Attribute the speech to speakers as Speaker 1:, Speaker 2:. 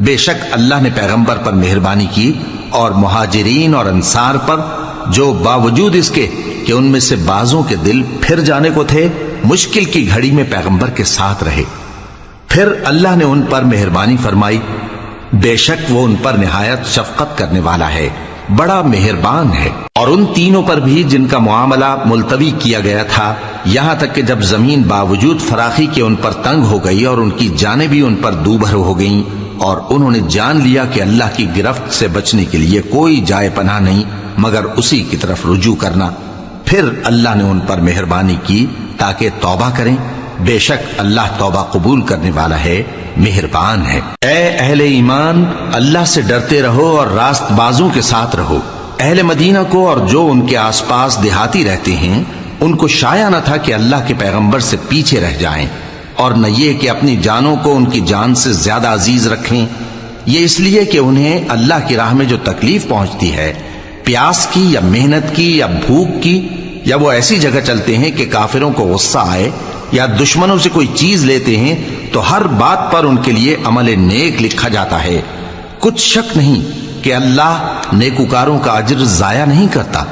Speaker 1: بے شک اللہ نے پیغمبر پر مہربانی کی اور مہاجرین اور انصار پر جو باوجود اس کے کہ ان میں سے بعضوں کے دل پھر جانے کو تھے مشکل کی گھڑی میں پیغمبر کے ساتھ رہے۔ پھر اللہ نے ان پر مہربانی فرمائی، بے شک وہ ان پر نہایت شفقت کرنے والا ہے، بڑا مہربان ہے۔ اور ان تینوں پر بھی جن کا معاملہ ملتوی کیا گیا تھا، یہاں تک کہ جب زمین باوجود فراخی کے ان پر تنگ ہو گئی اور ان کی جانیں بھی ان پر دوبھر ہو گئیں، اور انہوں نے جان لیا کہ اللہ کی گرفت سے بچنے کے لیے کوئی جائے پناہ نہیں مگر اسی کی طرف رجوع کرنا، پھر اللہ نے ان پر مہربانی کی تاکہ توبہ کریں، بے شک اللہ توبہ قبول کرنے والا ہے، مہربان ہے۔ اے اہل ایمان، اللہ سے ڈرتے رہو اور راست بازوں کے ساتھ رہو۔ اہل مدینہ کو اور جو ان کے آس پاس دیہاتی رہتے ہیں ان کو شایع نہ تھا کہ اللہ کے پیغمبر سے پیچھے رہ جائیں، اور نہ یہ کہ اپنی جانوں کو ان کی جان سے زیادہ عزیز رکھیں، یہ اس لیے کہ انہیں اللہ کی راہ میں جو تکلیف پہنچتی ہے، پیاس کی یا محنت کی یا بھوک کی، یا وہ ایسی جگہ چلتے ہیں کہ کافروں کو غصہ آئے یا دشمنوں سے کوئی چیز لیتے ہیں تو ہر بات پر ان کے لیے عمل نیک لکھا جاتا ہے، کچھ شک نہیں کہ اللہ نیکوکاروں کا اجر ضائع نہیں کرتا۔